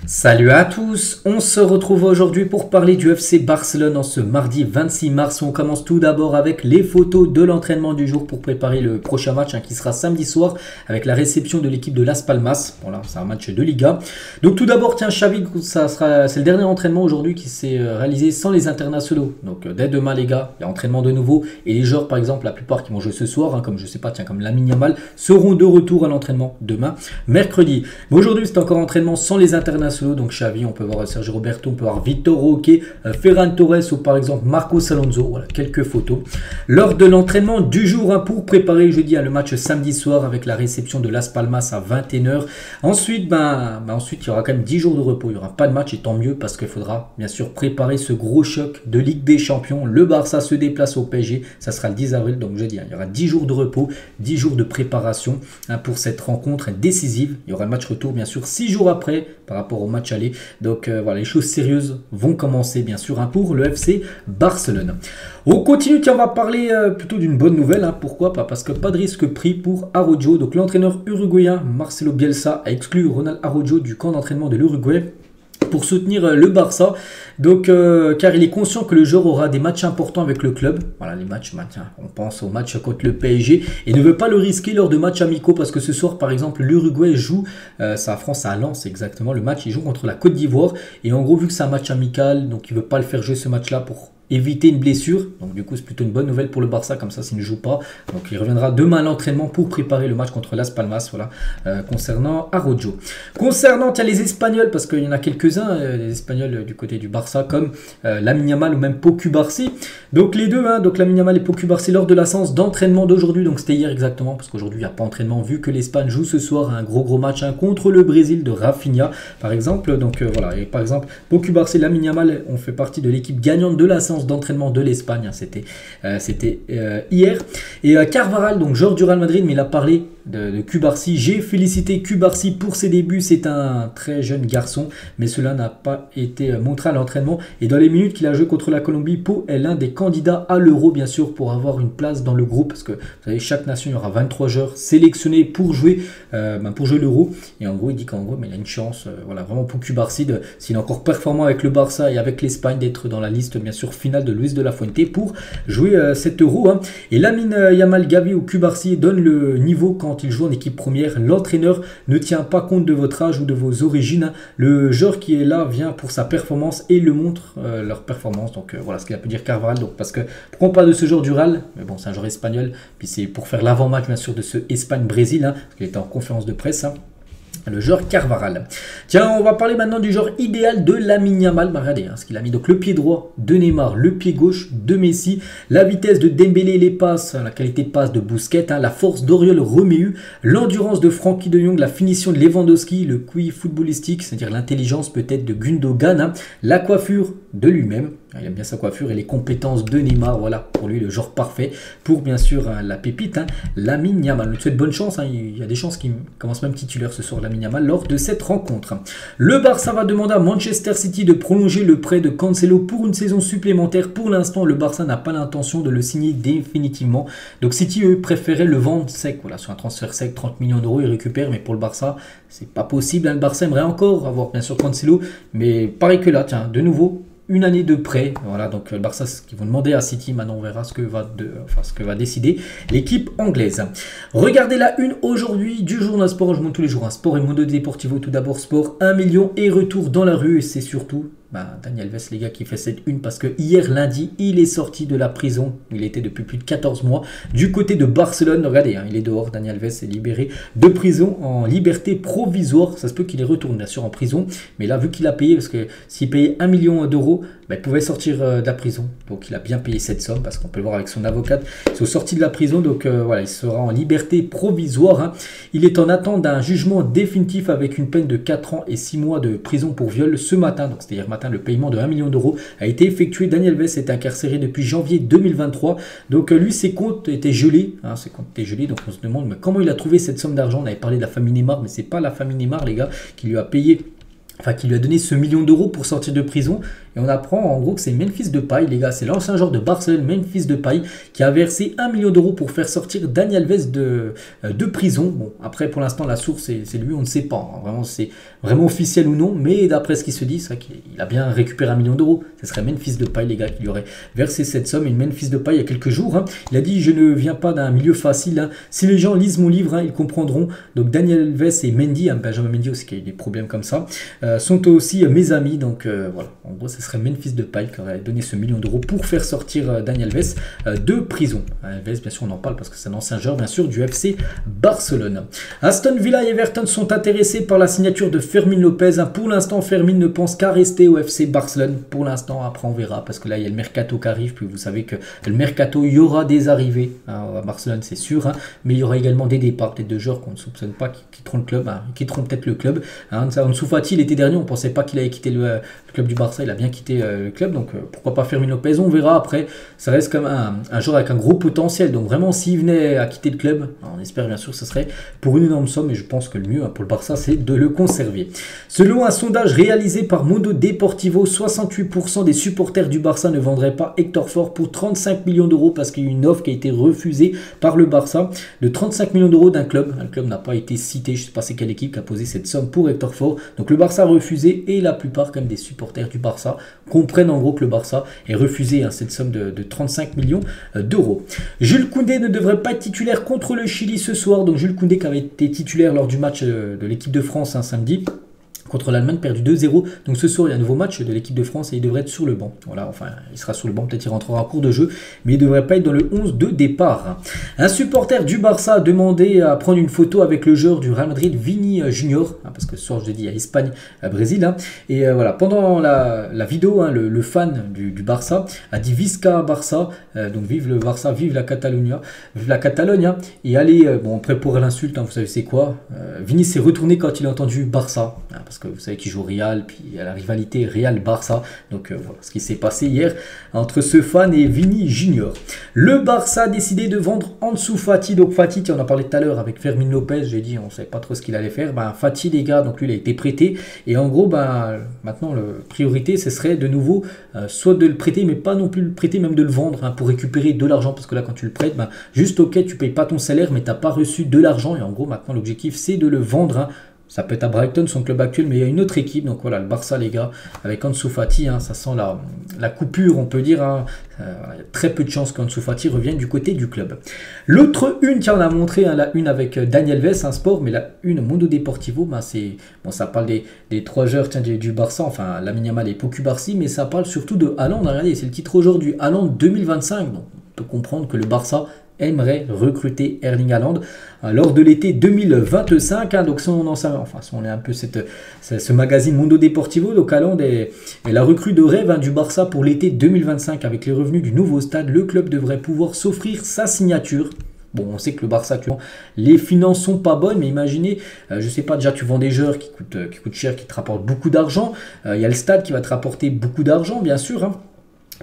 Salut à tous, on se retrouve aujourd'hui pour parler du FC Barcelone en ce mardi 26 mars. On commence tout d'abord avec les photos de l'entraînement du jour pour préparer le prochain match qui sera samedi soir avec la réception de l'équipe de Las Palmas. Voilà, c'est un match de Liga. Donc tout d'abord, tiens, Xavi, c'est le dernier entraînement aujourd'hui qui s'est réalisé sans les internationaux. Donc dès demain les gars, il y a entraînement de nouveau et les joueurs par exemple, la plupart qui vont jouer ce soir, comme je sais pas, tiens, comme Lamine Yamal, seront de retour à l'entraînement demain, mercredi. Mais aujourd'hui c'est encore entraînement sans les internationaux. Donc Xavi, on peut voir Sergio Roberto, on peut voir Vitor Roque, Ferran Torres ou par exemple Marcos Alonso. Voilà, quelques photos. Lors de l'entraînement du jour pour préparer jeudi le match samedi soir avec la réception de Las Palmas à 21h. Ensuite, ensuite, il y aura quand même 10 jours de repos. Il n'y aura pas de match et tant mieux parce qu'il faudra bien sûr préparer ce gros choc de Ligue des Champions. Le Barça se déplace au PSG. Ça sera le 10 avril. Donc jeudi, il y aura 10 jours de repos, 10 jours de préparation pour cette rencontre décisive. Il y aura le match retour bien sûr 6 jours après par rapport au match aller. Donc voilà, les choses sérieuses vont commencer bien sûr pour le FC Barcelone. On continue, tiens, on va parler plutôt d'une bonne nouvelle. Pourquoi pas? Parce que pas de risque pris pour Araujo. Donc l'entraîneur uruguayen Marcelo Bielsa a exclu Ronald Araujo du camp d'entraînement de l'Uruguay pour soutenir le Barça, donc car il est conscient que le joueur aura des matchs importants avec le club. Voilà, les matchs, tiens, on pense au match contre le PSG et ne veut pas le risquer lors de matchs amicaux parce que ce soir par exemple l'Uruguay joue sa France à Lens exactement, le match il joue contre la Côte d'Ivoire et en gros vu que c'est un match amical, donc il veut pas le faire jouer ce match là pour éviter une blessure. Donc du coup c'est plutôt une bonne nouvelle pour le Barça, comme ça s'il ne joue pas. Donc il reviendra demain à l'entraînement pour préparer le match contre Las Palmas. Voilà, concernant Araujo. Concernant les Espagnols, parce qu'il y en a quelques-uns, les Espagnols du côté du Barça, comme Lamine Yamal ou même Pau Cubarsí. Donc les deux, donc Lamine Yamal et Pau Cubarsí lors de la séance d'entraînement d'aujourd'hui. Donc c'était hier exactement, parce qu'aujourd'hui il n'y a pas entraînement vu que l'Espagne joue ce soir un gros match contre le Brésil de Rafinha par exemple. Donc voilà, et par exemple Pau Cubarsí et Lamine Yamal ont fait partie de l'équipe gagnante de la séance d'entraînement de l'Espagne, c'était hier. Et Carvajal, donc joueur du Real Madrid, mais il a parlé de Cubarsí. J'ai félicité Cubarsí pour ses débuts, c'est un très jeune garçon, mais cela n'a pas été montré à l'entraînement. Et dans les minutes qu'il a joué contre la Colombie, Pau est l'un des candidats à l'Euro, bien sûr, pour avoir une place dans le groupe, parce que vous savez, chaque nation, il y aura 23 joueurs sélectionnés pour jouer l'Euro. Et en gros, il dit qu'en gros, mais il a une chance, voilà, vraiment pour Cubarsí, s'il est encore performant avec le Barça et avec l'Espagne, d'être dans la liste, bien sûr, finale de Luis de la Fuente pour jouer cet Euro. Et Lamine Yamal, Gavi ou Cubarsí donne le niveau quand il joue en équipe première. L'entraîneur ne tient pas compte de votre âge ou de vos origines. Le joueur qui est là vient pour sa performance et le montre leur performance. Donc voilà ce qu'il a pu dire Carvajal. Donc parce que pourquoi on parle de ce joueur du Real, mais bon, c'est un joueur espagnol. Puis c'est pour faire l'avant-match bien sûr de ce Espagne-Brésil, parce qu'il était en conférence de presse. Le joueur Carvajal. Tiens, on va parler maintenant du joueur idéal de Lamine Yamal. Regardez ce qu'il a mis. Donc le pied droit de Neymar, le pied gauche de Messi, la vitesse de Dembélé, les passes, la qualité de passe de Busquets, la force d'Oriol Romeu, l'endurance de Frenkie de Jong, la finition de Lewandowski, le QI footballistique, c'est-à-dire l'intelligence peut-être de Gundogan, la coiffure de lui-même. Il aime bien sa coiffure et les compétences de Neymar. Voilà, pour lui, le genre parfait pour bien sûr la pépite, Lamine Yamal. On lui souhaite bonne chance. Il y a des chances qu'il commence même titulaire ce soir, Lamine Yamal, lors de cette rencontre. Le Barça va demander à Manchester City de prolonger le prêt de Cancelo pour une saison supplémentaire. Pour l'instant, le Barça n'a pas l'intention de le signer définitivement. Donc City, eux, préféraient le vendre sec. Voilà, sur un transfert sec, 30 millions d'euros, ils récupèrent. Mais pour le Barça, c'est pas possible. Le Barça aimerait encore avoir bien sûr Cancelo. Mais pareil que là, tiens, de nouveau, une année de prêt. Voilà, donc le Barça, ce qu'ils vont demander à City. Maintenant, on verra ce que va décider l'équipe anglaise. Regardez la une aujourd'hui du journal Sport. Je montre tous les jours Sport et Mundo Deportivo. Tout d'abord, Sport 1 million et retour dans la rue. Et c'est surtout Dani Alves, les gars, qui fait cette une parce que hier lundi, il est sorti de la prison. Il était depuis plus de 14 mois du côté de Barcelone. Regardez, il est dehors. Dani Alves est libéré de prison en liberté provisoire. Ça se peut qu'il y retourne bien sûr en prison. Mais là, vu qu'il a payé, parce que s'il payait 1 million d'euros, il pouvait sortir de la prison. Donc il a bien payé cette somme parce qu'on peut le voir avec son avocate. Ils sont sortis de la prison. Donc voilà, il sera en liberté provisoire. Il est en attente d'un jugement définitif avec une peine de 4 ans et 6 mois de prison pour viol ce matin. Donc c'était hier matin. Le paiement de 1 million d'euros a été effectué. Dani Alves est incarcéré depuis janvier 2023. Donc lui, ses comptes étaient gelés. Ses comptes étaient gelés. Donc on se demande mais comment il a trouvé cette somme d'argent. On avait parlé de la famille Neymar, mais c'est pas la famille Neymar, les gars, qui lui a payé, qui lui a donné ce million d'euros pour sortir de prison. Et on apprend en gros que c'est Memphis Depay, les gars, c'est l'ancien joueur de Barcelone, Memphis Depay, qui a versé 1 million d'euros pour faire sortir Dani Alves de prison. Bon, après pour l'instant la source c'est lui, on ne sait pas, hein. Vraiment c'est vraiment officiel ou non, mais d'après ce qui se dit, c'est vrai qu'il a bien récupéré 1 million d'euros. Ce serait Memphis Depay, les gars, qui lui aurait versé cette somme. Et Memphis Depay, il y a quelques jours, hein, il a dit: je ne viens pas d'un milieu facile, hein. Si les gens lisent mon livre, hein, ils comprendront. Donc Dani Alves et Mendy, hein, Benjamin Mendy aussi qui a eu des problèmes comme ça, sont aussi mes amis. Donc voilà, en gros ce serait Memphis Depay qui aurait donné ce million d'euros pour faire sortir Dani Alves de prison. Alves, bien sûr on en parle parce que c'est un ancien joueur bien sûr du FC Barcelone. Aston Villa et Everton sont intéressés par la signature de Fermin Lopez, hein. Pour l'instant Fermin ne pense qu'à rester au FC Barcelone pour l'instant. Après on verra, parce que là il y a le mercato qui arrive, puis vous savez que le mercato, il y aura des arrivées, hein, à Barcelone c'est sûr, hein, mais il y aura également des départs, peut-être de joueurs qu'on ne soupçonne pas qui quitteront le club, hein, quitteront peut-être le club, hein. Ansu Fati l'été dernier, on ne pensait pas qu'il allait quitter le club du Barça, il a bien quitté le club, donc pourquoi pas Fermin Lopez, on verra. Après ça reste comme un joueur avec un gros potentiel, donc vraiment s'il venait à quitter le club, on espère bien sûr que ce serait pour une énorme somme, et je pense que le mieux, hein, pour le Barça, c'est de le conserver. Selon un sondage réalisé par Mundo Deportivo, 68% des supporters du Barça ne vendraient pas Hector Ford pour 35 millions d'euros, parce qu'il y a eu une offre qui a été refusée par le Barça de 35 millions d'euros d'un club. Un club n'a pas été cité, je ne sais pas c'est quelle équipe qui a posé cette somme pour Hector Ford. Donc le Barça a refusé, et la plupart comme des supporters du Barça comprennent en gros que le Barça ait refusé, hein, cette somme de 35 millions d'euros. Jules Koundé ne devrait pas être titulaire contre le Chili ce soir. Donc Jules Koundé qui avait été titulaire lors du match de l'équipe de France, hein, samedi contre l'Allemagne, perdu 2-0. Donc ce soir, il y a un nouveau match de l'équipe de France et il devrait être sur le banc. Voilà, enfin, il sera sur le banc, peut-être il rentrera en cours de jeu, mais il ne devrait pas être dans le 11 de départ. Un supporter du Barça a demandé à prendre une photo avec le joueur du Real Madrid, Vini Junior, hein, parce que ce soir, je l'ai dit, il y a Espagne, Brésil. Hein, et voilà, pendant la vidéo, hein, le fan du Barça a dit Visca Barça, donc vive le Barça, vive la Catalogne, hein, et allez, bon, après pour l'insulte, hein, vous savez c'est quoi, Vini s'est retourné quand il a entendu Barça, hein, parce que vous savez qu'il joue Real, puis il y a la rivalité Real-Barça. Donc voilà ce qui s'est passé hier entre ce fan et Vini Junior. Le Barça a décidé de vendre Ansu Fati. Donc Fati, on en a parlé tout à l'heure avec Fermin Lopez, j'ai dit on ne savait pas trop ce qu'il allait faire. Ben, Fati les gars, donc lui il a été prêté. Et en gros, ben, maintenant la priorité ce serait de nouveau soit de le prêter, mais pas non plus le prêter, même de le vendre, hein, pour récupérer de l'argent. Parce que là quand tu le prêtes, ben, juste ok tu payes pas ton salaire, mais tu n'as pas reçu de l'argent. Et en gros maintenant l'objectif c'est de le vendre, hein. Ça peut être à Brighton, son club actuel, mais il y a une autre équipe. Donc voilà, le Barça, les gars, avec Ansu Fati, hein, ça sent la coupure, on peut dire. Hein. Il y a très peu de chances qu'Ansu Fati revienne du côté du club. L'autre une qui en a montré, hein, la une avec Dani Alves, un sport, mais la une Mundo Deportivo, ben ça parle des trois joueurs du Barça, enfin Lamine Yamal et Pau Cubarsí, mais ça parle surtout de Haaland. Regardez, c'est le titre aujourd'hui, Haaland 2025. Donc on peut comprendre que le Barça aimerait recruter Erling Haaland lors de l'été 2025, hein, donc on est un peu ce magazine Mundo Deportivo. Donc Haaland est la recrue de rêve, hein, du Barça pour l'été 2025. Avec les revenus du nouveau stade, le club devrait pouvoir s'offrir sa signature. Bon, on sait que le Barça, les finances sont pas bonnes, mais imaginez, je sais pas, déjà tu vends des joueurs qui coûtent cher, qui te rapportent beaucoup d'argent. Il y a le stade qui va te rapporter beaucoup d'argent, bien sûr, hein.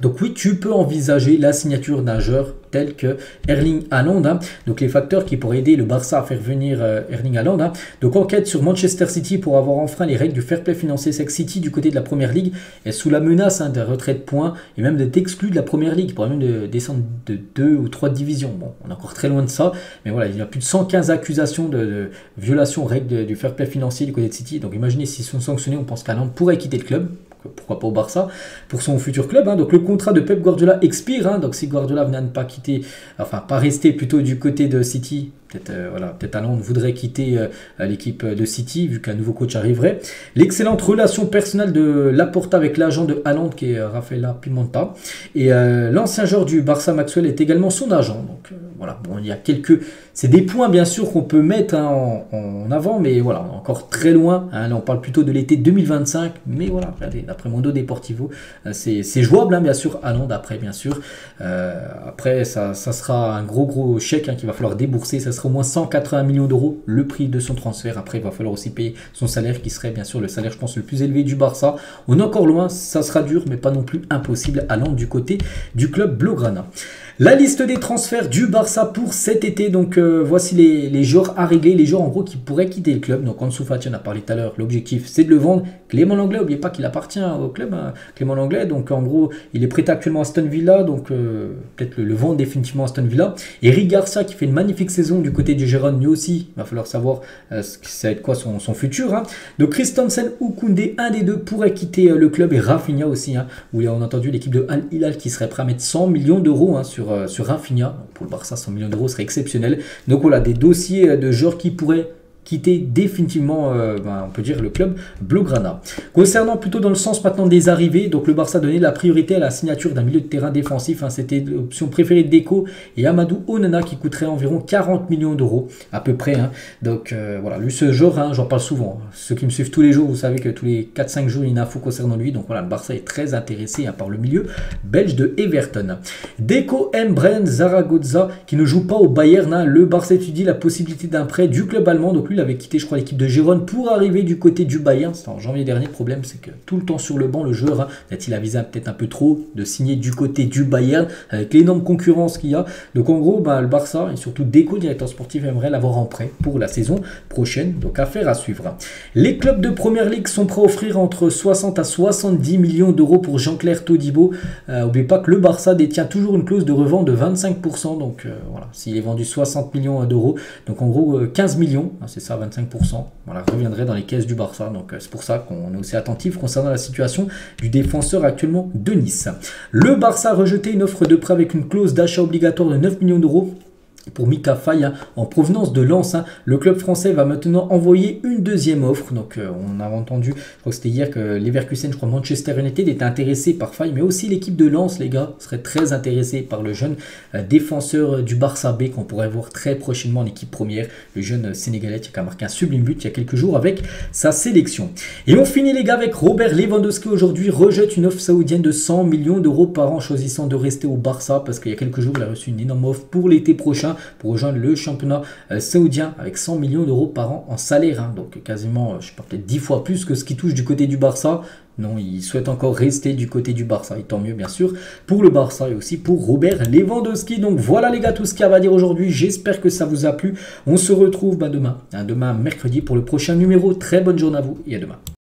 Donc oui, tu peux envisager la signature d'un joueur tel que Erling Haaland, hein. Donc les facteurs qui pourraient aider le Barça à faire venir Erling Haaland, hein. Donc enquête sur Manchester City pour avoir enfreint les règles du fair play financier. C'est que City du côté de la Première Ligue est sous la menace, hein, d'un retrait de points et même d'être exclu de la Première Ligue. Il pourrait même descendre de 2 ou 3 divisions. Bon, on est encore très loin de ça, mais voilà, il y a plus de 115 accusations de violation aux règles du fair play financier du côté de City. Donc imaginez s'ils sont sanctionnés, on pense qu'Haaland pourrait quitter le club. Pourquoi pas au Barça pour son futur club, hein. Donc le contrat de Pep Guardiola expire, hein. Donc si Guardiola venait à ne pas quitter, enfin pas rester plutôt du côté de City, peut-être Haaland voudrait quitter l'équipe de City vu qu'un nouveau coach arriverait. L'excellente relation personnelle de Laporta avec l'agent de Haaland qui est Rafaela Pimenta, et l'ancien joueur du Barça Maxwell est également son agent. Donc voilà, bon, il y a c'est des points bien sûr qu'on peut mettre, hein, en avant, mais voilà, on est encore très loin, hein. Là on parle plutôt de l'été 2025, mais voilà, regardez, d'après Mundo Deportivo, c'est jouable, hein, bien sûr. Haaland après, bien sûr, après ça sera un gros chèque, hein, qu'il va falloir débourser. Ça sera au moins 180 millions d'euros le prix de son transfert. Après il va falloir aussi payer son salaire qui serait bien sûr le salaire, je pense, le plus élevé du Barça. On est encore loin, ça sera dur mais pas non plus impossible. Haaland du côté du club Blaugrana. La liste des transferts du Barça pour cet été. Donc voici les joueurs à régler, les joueurs en gros qui pourraient quitter le club. Donc Ansu Fati, on a parlé tout à l'heure, l'objectif c'est de le vendre. Clément Lenglet, n'oubliez pas qu'il appartient au club, hein, Clément Lenglet. Donc en gros, il est prêté actuellement à Aston Villa, donc peut-être le vendre définitivement à Aston Villa. Eric Garcia qui fait une magnifique saison du côté du Gérone, lui aussi, il va falloir savoir ça va être quoi son futur. Hein. Donc Christensen ou Koundé, un des deux pourrait quitter le club, et Rafinha aussi, hein, où on a entendu l'équipe de Al Hilal qui serait prêt à mettre 100 millions d'euros hein, sur Rafinha. Donc pour le Barça, 100 millions d'euros serait exceptionnel. Donc voilà, des dossiers de joueurs qui pourraient quitter définitivement, on peut dire, le club Blaugrana. Concernant plutôt dans le sens maintenant des arrivées, donc le Barça donnait la priorité à la signature d'un milieu de terrain défensif. Hein, c'était l'option préférée de Deco et Amadou Onana qui coûterait environ 40 millions d'euros à peu près. Hein. Donc voilà, lui ce joueur, hein, j'en parle souvent. Ceux qui me suivent tous les jours, vous savez que tous les 4-5 jours, il y a une info concernant lui. Donc voilà, le Barça est très intéressé hein, par le milieu belge de Everton. Deco aime Brian Zaragoza qui ne joue pas au Bayern. Hein. Le Barça étudie la possibilité d'un prêt du club allemand. Donc lui, il avait quitté, je crois, l'équipe de Gérone pour arriver du côté du Bayern. C'était en janvier dernier. Le problème, c'est que tout le temps sur le banc, le joueur, hein, il a visé peut-être un peu trop de signer du côté du Bayern avec l'énorme concurrence qu'il y a. Donc en gros, le Barça et surtout Deco, directeur sportif, aimerait l'avoir en prêt pour la saison prochaine. Donc affaire à suivre. Les clubs de première ligue sont prêts à offrir entre 60 à 70 millions d'euros pour Jean-Claire Todibo. N'oubliez pas que le Barça détient toujours une clause de revente de 25%. Donc voilà, s'il est vendu 60 millions d'euros, donc en gros 15 millions, hein, c'est ça, 25%, voilà, reviendrait dans les caisses du Barça. Donc c'est pour ça qu'on est aussi attentif concernant la situation du défenseur actuellement de Nice. Le Barça a rejeté une offre de prêt avec une clause d'achat obligatoire de 9 millions d'euros pour Mika Faye hein, en provenance de Lens. Hein. Le club français va maintenant envoyer une deuxième offre. Donc on a entendu, je crois que c'était hier, que Leverkusen, je crois Manchester United était intéressé par Faye, mais aussi l'équipe de Lens, les gars, serait très intéressée par le jeune défenseur du Barça B qu'on pourrait voir très prochainement en équipe première, le jeune Sénégalais qui a marqué un sublime but il y a quelques jours avec sa sélection. Et on finit les gars avec Robert Lewandowski aujourd'hui rejette une offre saoudienne de 100 millions d'euros par an, choisissant de rester au Barça parce qu'il y a quelques jours il a reçu une énorme offre pour l'été prochain pour rejoindre le championnat saoudien avec 100 millions d'euros par an en salaire. Hein. Donc quasiment, je sais pas, peut-être 10 fois plus que ce qui touche du côté du Barça. Non, il souhaite encore rester du côté du Barça. Et tant mieux, bien sûr, pour le Barça et aussi pour Robert Lewandowski. Donc voilà les gars, tout ce qu'il y a à dire aujourd'hui. J'espère que ça vous a plu. On se retrouve demain, demain mercredi pour le prochain numéro. Très bonne journée à vous et à demain.